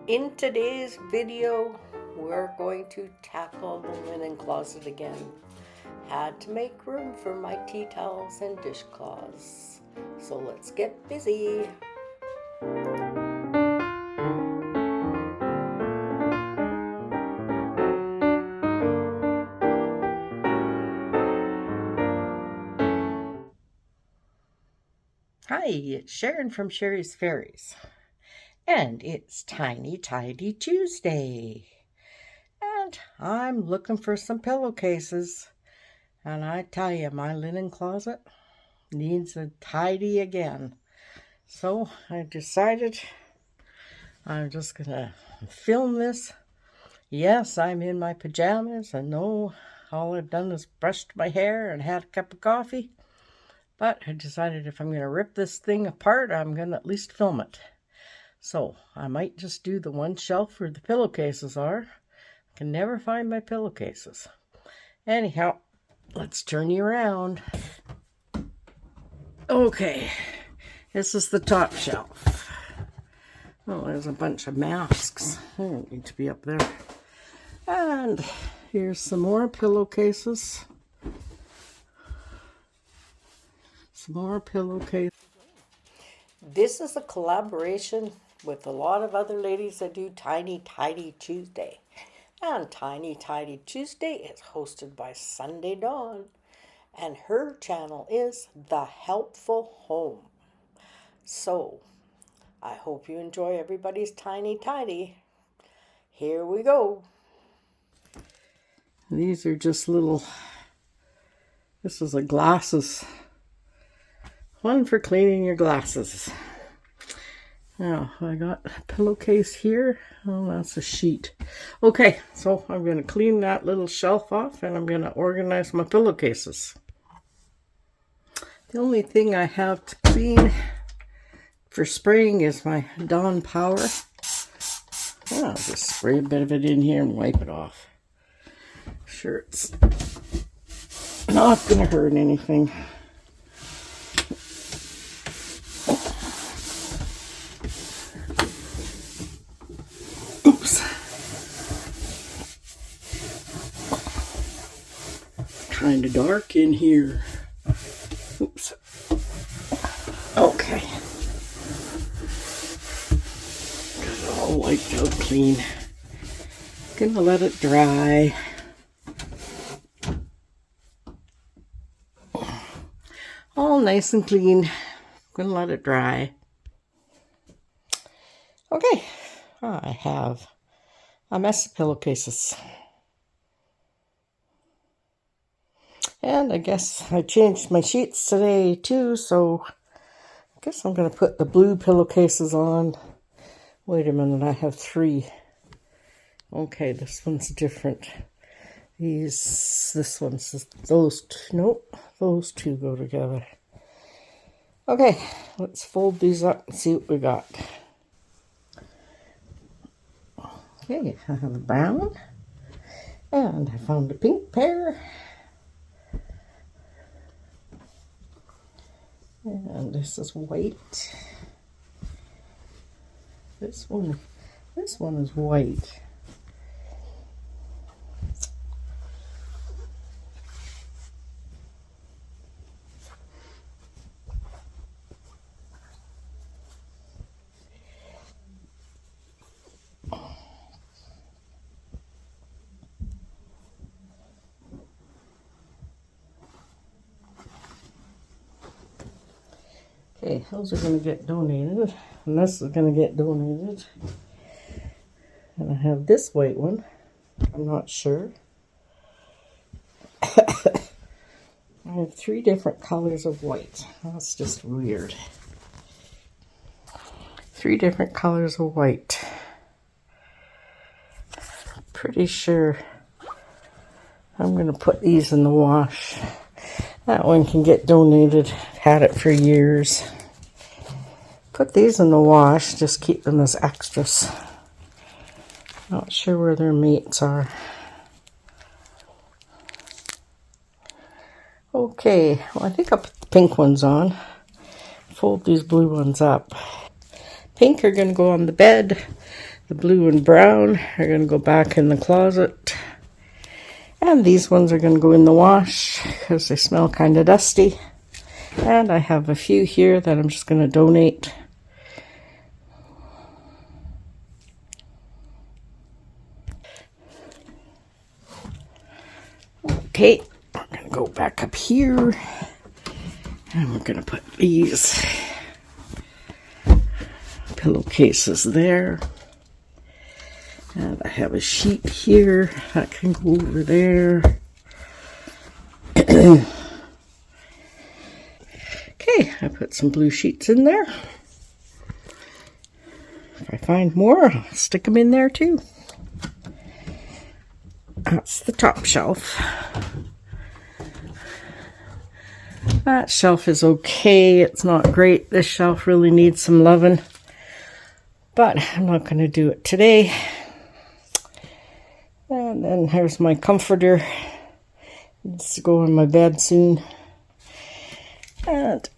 In today's video, we're going to tackle the linen closet again. Had to make room for my tea towels and dishcloths. So let's get busy. Hi, it's Sharon from Sherry's Fairies. And it's Tiny Tidy Tuesday. And I'm looking for some pillowcases. And I tell you, my linen closet needs a tidy again. So I decided I'm just gonna film this. Yes, I'm in my pajamas. I know all I've done is brushed my hair and had a cup of coffee. But I decided if I'm gonna rip this thing apart, I'm gonna at least film it. So I might just do the one shelf where the pillowcases are. I can never find my pillowcases. Anyhow, let's turn you around. Okay, this is the top shelf. Oh, there's a bunch of masks. They don't need to be up there. And here's some more pillowcases. Some more pillowcases. This is a collaboration with a lot of other ladies that do Tiny Tidy Tuesday. And Tiny Tidy Tuesday is hosted by Sunday Dawn. And her channel is The Helpful Home. So, I hope you enjoy everybody's Tiny Tidy. Here we go. These are just little, this is a glasses. One for cleaning your glasses. Now, I got a pillowcase here. Oh, that's a sheet. Okay, so I'm going to clean that little shelf off and I'm going to organize my pillowcases. The only thing I have to clean for spraying is my Dawn Power. I'll just spray a bit of it in here and wipe it off. Sure, it's not going to hurt anything. Oops. Kind of dark in here. Oops. Okay. Got it all wiped out clean. Gonna let it dry. All nice and clean. Gonna let it dry. Okay. I have a mess of pillowcases. And I guess I changed my sheets today too, so I guess I'm going to put the blue pillowcases on. Wait a minute, I have 3. Okay, this one's different. This one's, those two, nope, those two go together. Okay, let's fold these up and see what we got. Okay, I have a brown, and I found a pink pair. And this is white. This one is white. Okay, those are going to get donated, and this is going to get donated. And I have this white one. I'm not sure. I have 3 different colors of white. That's just weird. 3 different colors of white. Pretty sure I'm going to put these in the wash. That one can get donated. Had it for years. Put these in the wash. Just keep them as extras. Not sure where their mates are. Okay, well I think I'll put the pink ones on. Fold these blue ones up. Pink are going to go on the bed. The blue and brown are going to go back in the closet. And these ones are going to go in the wash because they smell kind of dusty. And I have a few here that I'm just going to donate. Okay, I'm going to go back up here. And we're going to put these pillowcases there. And I have a sheet here that can go over there. Okay, I put some blue sheets in there. If I find more, I'll stick them in there too. That's the top shelf. That shelf is okay. It's not great. This shelf really needs some loving. But I'm not going to do it today. And then here's my comforter. Needs to go in my bed soon. And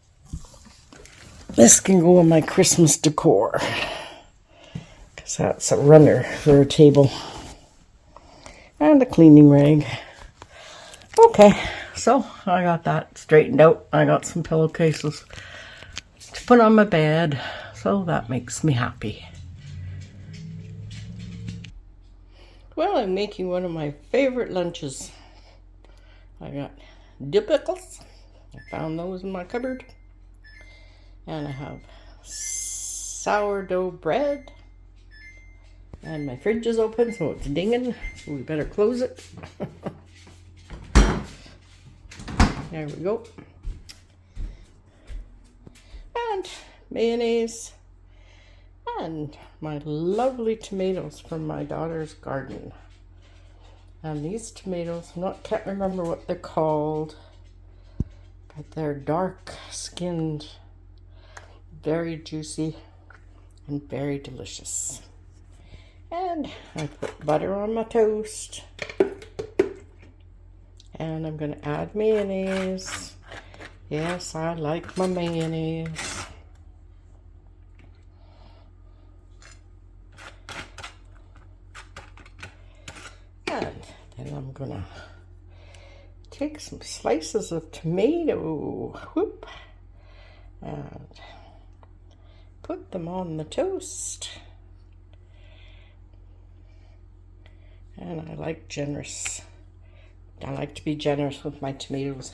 this can go in my Christmas decor. Because that's a runner for a table. And a cleaning rag. Okay, so I got that straightened out. I got some pillowcases to put on my bed. So that makes me happy. Well, I'm making one of my favorite lunches. I got dill pickles. I found those in my cupboard. And I have sourdough bread. And my fridge is open, so it's dinging. So we better close it. There we go. And mayonnaise. And my lovely tomatoes from my daughter's garden. And these tomatoes, can't remember what they're called, but they're dark skinned, very juicy, and very delicious. And I put butter on my toast. And I'm going to add mayonnaise. Yes, I like my mayonnaise. And then I'm going to take some slices of tomato. Whoop. And put them on the toast. And I like to be generous with my tomatoes.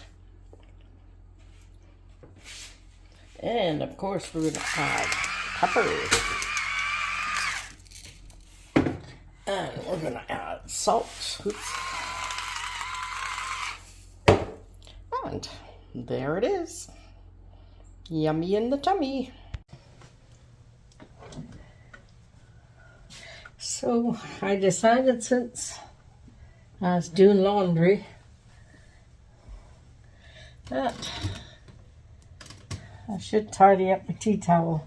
And of course we're going to add peppers. And we're going to add salt. Oops. And there it is. Yummy in the tummy. So I decided, since I was doing laundry, that I should tidy up my tea towel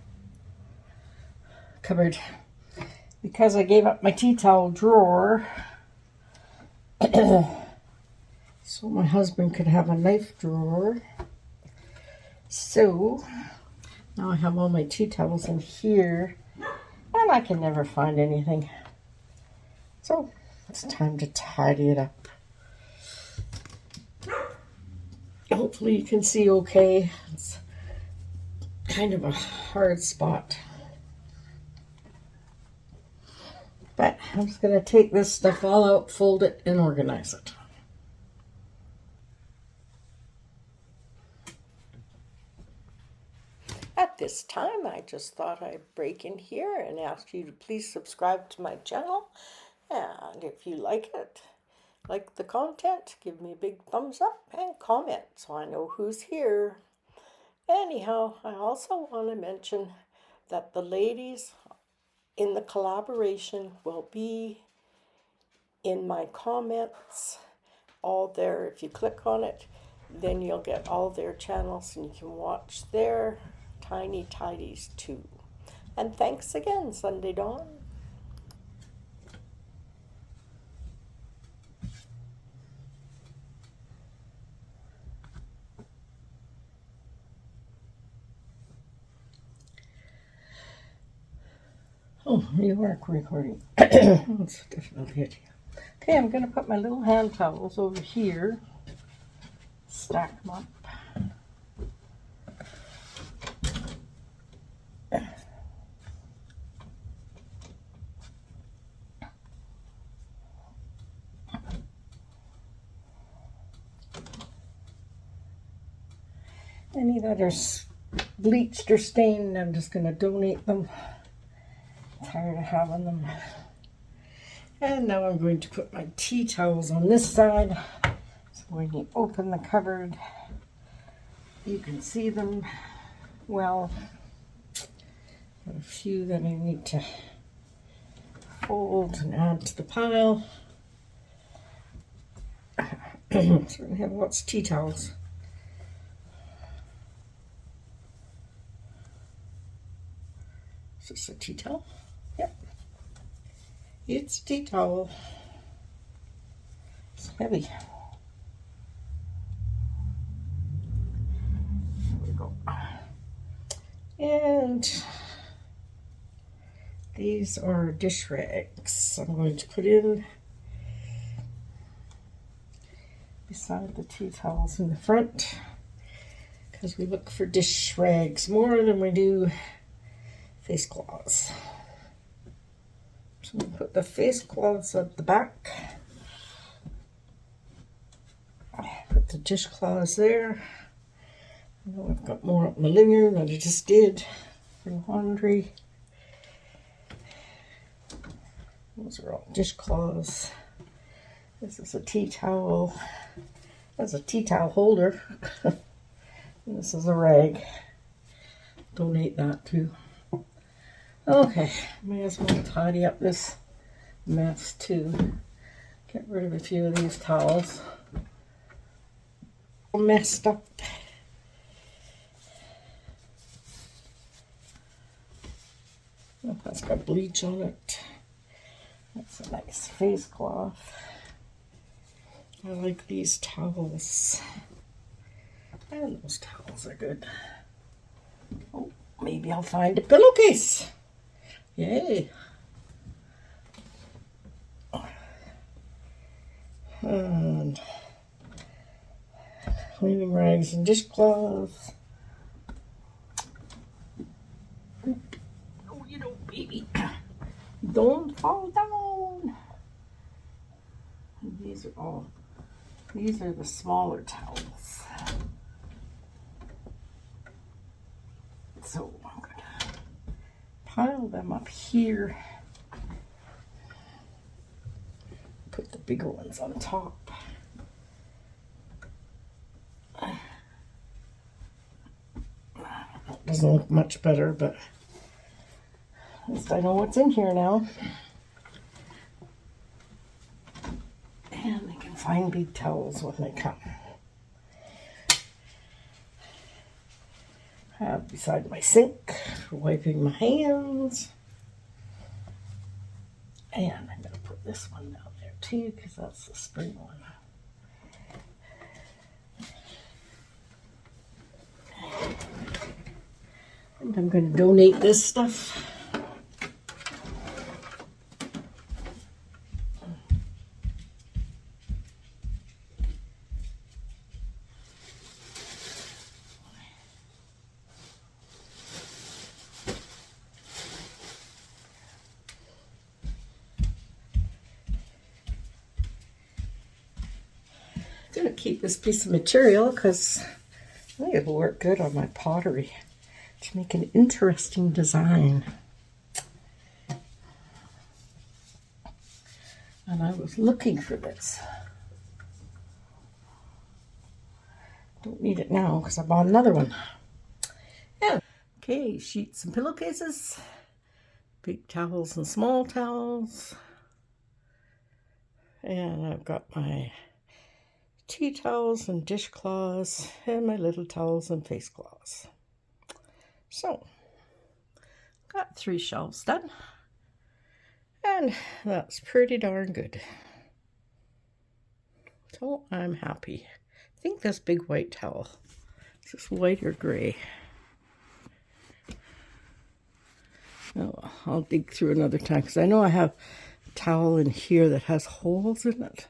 cupboard, because I gave up my tea towel drawer so my husband could have a knife drawer. So now I have all my tea towels in here, and I can never find anything. So it's time to tidy it up. Hopefully you can see okay. It's kind of a hard spot. But I'm just going to take this stuff all out, fold it, and organize it. At this time, I just thought I'd break in here and ask you to please subscribe to my channel. And if you like the content, give me a big thumbs up and comment so I know who's here. Anyhow, I also want to mention that the ladies in the collaboration will be in my comments, all there. If you click on it, then you'll get all their channels and you can watch their Tiny Tidies too. And thanks again, Sunday Dawn. Oh, you are recording. That's definitely it. Okay, I'm going to put my little hand towels over here. Stack them up. Any that are bleached or stained, I'm just going to donate them. I'm tired of having them. And now I'm going to put my tea towels on this side. So when you open the cupboard, you can see them well. Got a few that I need to fold and add to the pile. So we have lots of tea towels. Is this a tea towel? Yep. It's a tea towel. It's heavy. There we go. And these are dish rags I'm going to put in beside the tea towels in the front, because we look for dish rags more than we do face cloths. So I'm going to put the face cloths at the back. Put the dishcloths there. I know I've got more up in the living room than I just did for laundry. Those are all dishcloths. This is a tea towel. That's a tea towel holder. This is a rag. Donate that too. Okay, may as well tidy up this mess too. Get rid of a few of these towels. All messed up. Oh, that's got bleach on it. That's a nice face cloth. I like these towels. And those towels are good. Oh, maybe I'll find a pillowcase. Yay. And cleaning rags and dishcloths. No, you don't, baby. Don't fall down. And these are the smaller towels. So I'm going to pile them up here. Put the bigger ones on top. That doesn't look much better, but at least I know what's in here now. And they can find big towels when they come. I have beside my sink for wiping my hands. And I'm going to put this one down there too, because that's the spring one. And I'm going to donate this stuff. I'm going to keep this piece of material because I think it'll work good on my pottery to make an interesting design. And I was looking for this. Don't need it now because I bought another one. Yeah. Okay, sheets and pillowcases, big towels and small towels. And I've got my tea towels and dishcloths and my little towels and face cloths. So, got 3 shelves done. And that's pretty darn good. So I'm happy. I think this big white towel, is this white or gray? Oh, I'll dig through another time because I know I have a towel in here that has holes in it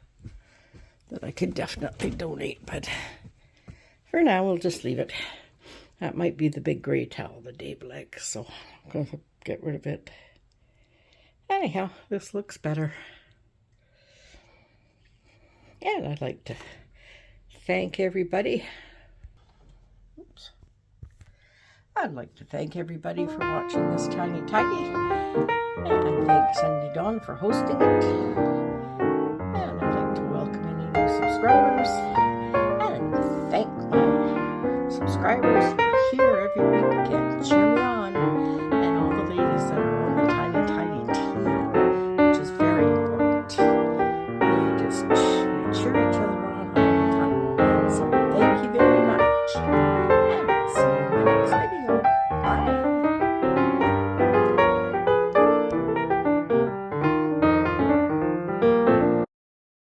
that I could definitely donate, but for now we'll just leave it. That might be the big gray towel that Dave likes, so I'm going to get rid of it. Anyhow, this looks better. And I'd like to thank everybody. Oops. I'd like to thank everybody for watching this Tiny Tidy. And thank Sunday Dawn for hosting it. And I'd like to welcome any new subscribers.